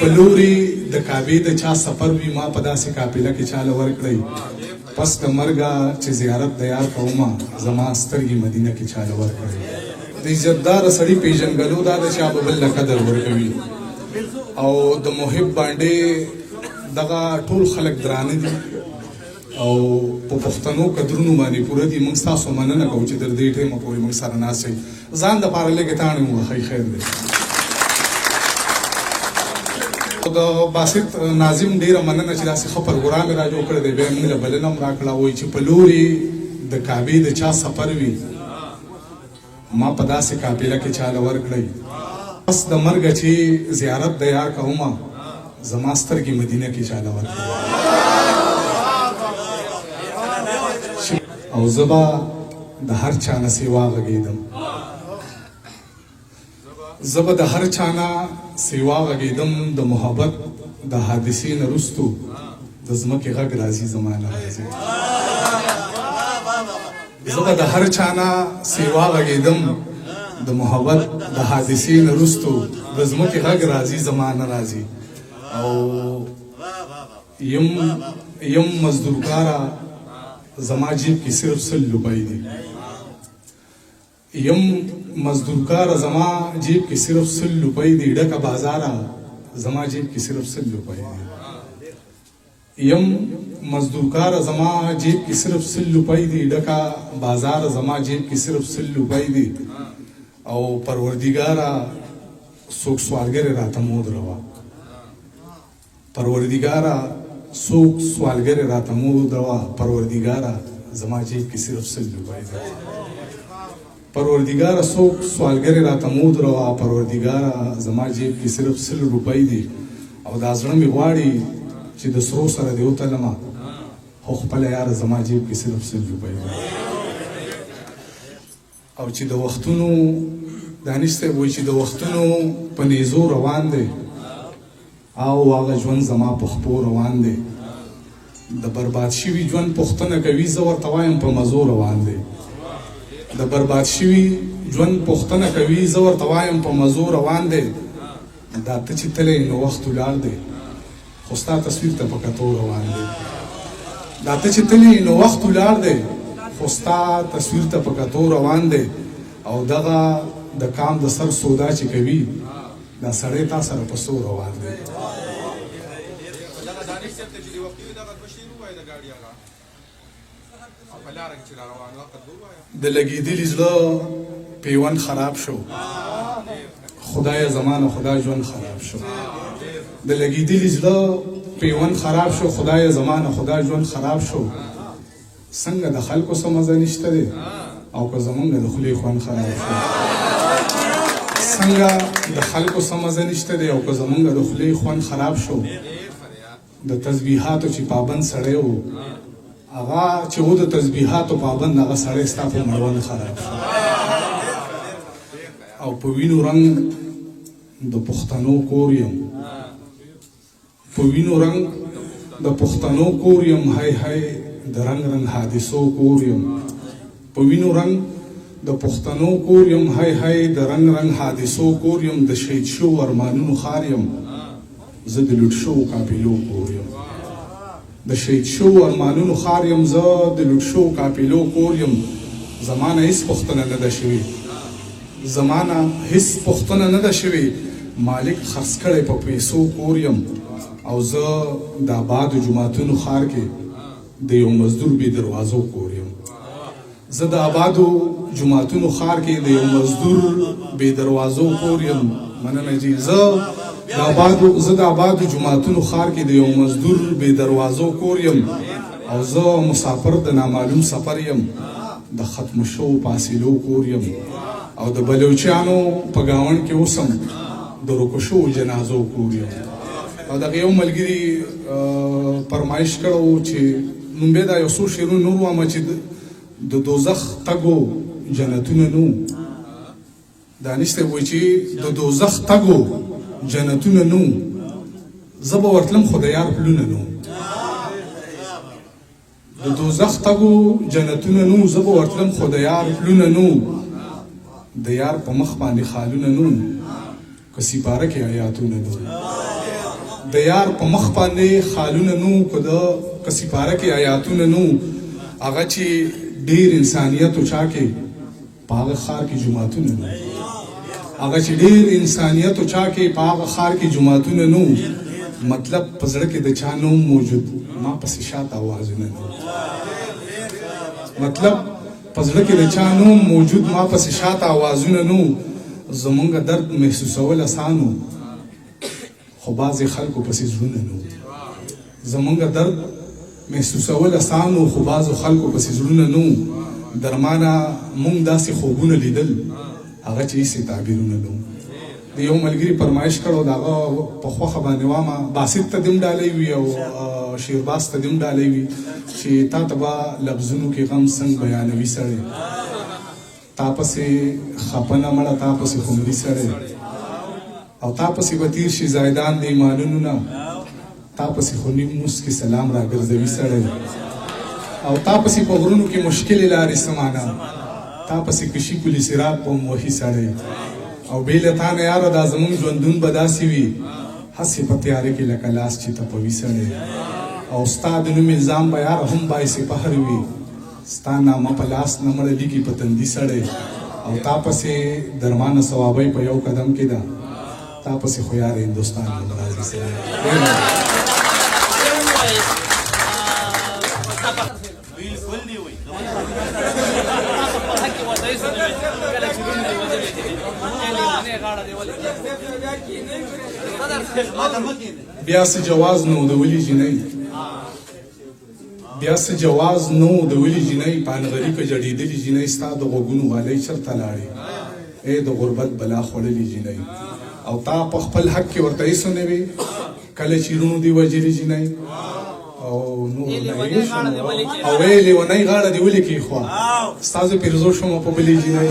پلوري د کعبې د چا سفر وي ما په داسې قافله کې چاله ورکړئ پس د مرګه چې زیارت د یار کومه زما سترګې مدینه کې چاله ورکړئ د عزتداره سړي پیژنګلو دا د چا به بل له قدر ورکوي او د محب باندې دغه ټول خلک درانه دي او په پښتنو قدرونو باندې پوره دي موږ ستاسو مننه کوو چې تر دې ټیمه پورې موږ سره ناست یئ ځان دپاره لږې تاڼې ووهئ خیر دی د باسط ناظم ډیره مننه چې داسې ښه پروګرام یې را جوړ کړی دی بیا یې موږ له بلنه هم راکړه وایي چې په لورې د کعبې د چا سفر وي ما په داسې قافله کې چاله ورکړئ پس د مرګه چې زیارت د یار کومه زما سترګې مدینه کې چاله ورکړئ او زه به د هر چا نه سیوا غږېدم زه به د هر چا نه سیوا غږېدم د محبت د حادثې نه وروستو د ځمکې غږ راځي زما نه راځي زه به د هر چا نه سیوا غږېدم د محبت د حادثې نه وروستو د ځمکې غږ راځي زما نه راځي او یم مزدورکاره زما جیب کې صرف 100 روپۍ دي یم مزدورکاره زما جیب کې صرف 100 روپۍ دي ډکه بازاره زما جیب کې صرف 100 روپۍ دي یم مزدورکاره زما جیب کې صرف 100 روپۍ دي ډکه بازار زما جیب کې صرف 100 روپۍ دي او پروردګاره څوک سوالګر راته مود روا پروردګاره څوک سوالګر راته مود روا پروردګاره زما جیب کې صرف 100 روپۍ دي پروردګاره څوک سوالګر راته مود روا پروردګاره زما جیب کې صرف 100 روپۍ دي او دا زړه مې غواړي چې د سرو سره دې وتلمه خو خپله یاره زما جیب کې صرف 100 روپۍ دي او چې د وختونو دانش صاحب وایي چې د وختونو په نیزو روان دی او هغه ژوند زما په خپو روان دی د برباد شوي ژوند پوښتنه کوي زه ورته وایم په مزو روان دی د برباد شوي ژوند پوښتنه کوي زه ورته وایم په مزو روان دی دا ته چې تللی نو وخت ولاړ دی خو ستا تصویر ته په کتو روان دی دا ته چې تللی نو وخت ولاړ دی خو ستا تصویر ته په کتو روان دی او دغه د کام د سر سودا چې کوي دا سړی تا سره په سو روان دی د لګېدلي زړه پیوند خراب شو خدای زمانه خدا ژوند خراب شو د لګېدلي زړه پیوند خراب شو خدای زمانه خدا ژوند خراب شو څنګه د خلکو څه مزه نشته دی او که زمونږ د خولې خوند خراب شو څنګه د خلکو څه مزه نشته دی او که زمونږ د خولې خوند خراب شو د تسبیحاتو چې پابند سړی و هغه چې و د تسبیحاتو پابند هغه سړی ستا په مړوند خراب شو او په وینو رنګ د پښتنو کور یم په وینو رنګ د پښتنو کور یم هی هی د رنګ رنګ حادثو کور یم په وینو رنګ د پښتنو کور یم هی هی د رنګ رنګ حادثو کور یم د شهید شو ارمانونو ښار یم زه د لوټ شوو قافلو کور یم د شهید شو ارمانونو ښار یم زه د لوټ شوو قافلو کور یم زمانه هیڅ پوښتنه نه ده شوې زمانه هیڅ پوښتنه نه ده شوې مالک خرڅ کړی په پیسو کور یم او زه د آبادو جوماتونو ښار کې د یو مزدور بې دروازو کور یم زه د آبادو جوماتونو ښار کې د یو مزدور بې دروازو کور یم مننه جي زه د آبادو جوماتونو ښار کې د یو مزدور بې دروازو کور یم او زه مسافر د نامعلوم سفر یم د ختم شوو فاصلو کور یم او د بلوچیانو په ګاونډ کې اوسم د روکو شوو جنازو کور یم او دغه یو ملګري فرمایش کړی و چې نوم به دا یو څو شعرونه نور ووایم چې د دوزخ تګو جنتونه نو دانش صاحب وایي چې د دوزخ تګو جنتونه نو زه به ورتلم خو د یار پلونه نو د دوزخ تګو جنتونه نو زه به ورتلم خو د یار پلونه نو د یار په مخ باندې خالونه نو که سپاره کې آیاتونه نو د یار په مخ باندې خالونه نو که د کسی پاره کې آیاتونه نو هغه چې ډیر انسانیت او چا کې په هغه ښار کې جوماتونه نو هغه چې ډیر انسانیت او چا کې په هغه ښار کې جوماتونه نو مطلب په زړه کې د چا نوم موجود ما پسې شاته اوازونه نو مطلب په زړه کې د چا نوم موجود ما پسې شاته اوازونه نو زمونږ درد محسوسول اسانو خو بعضې خلکو پسې زړونه نو زمونږ درد محسوسول اسانو خو بعضو خلکو پسې زړونه نو درمانه مونږ داسې خوبونه لیدل هغه چې هېڅ تعبیرونه نو د یو ملګري فرمایش کړو د هغه په خوښه باندې وامه باسط ته دې هم ډالی وي او شیرباز ته دې هم ډالی وي چې تا ته به لفظونو کې غم څنګه بیانوي سړی تا پسې خفه نه مړه تا پسې خمري سړی او تا پسې به تیر شي زایدان د ایمانونو نه تا پسې خو نیم موس کې سلام راګرځوي سړی او تا پسې په غرونو کې مشکلې لارې سمانه تا پسې کشي پولي سراب په وحي سړی او بې له تا نه یاره دا زمونږ ژوندون به داسې وي هسې په تیاره کې لکه لاس چې تپوي سړی او ستا د نوم الزام به یاره هم باعث فخر وي ستا نامه په لاس نه مړه لیکي په تندي سړی او تا پسې درمانه ثوابۍ په یو قدم کې ده تا پسې خو یاره هندوستان نه راځي سړی بیا څه جواز نو د ولي جنۍ بیا څه جواز نو د ولي جنۍ پانغري که جړېدلې جنۍ ستا د غوږونو غالۍ چېرته لاړې ای د غربت بلا خوړلې جنۍ او تا په خپل حق کې ورته هېڅ نه وې کله چې روڼو دې وژلې جنۍ او نو او ویلې ونۍ غاړه دې ولې کېښوه ستا زه پېرزو شومه په بلې جنۍ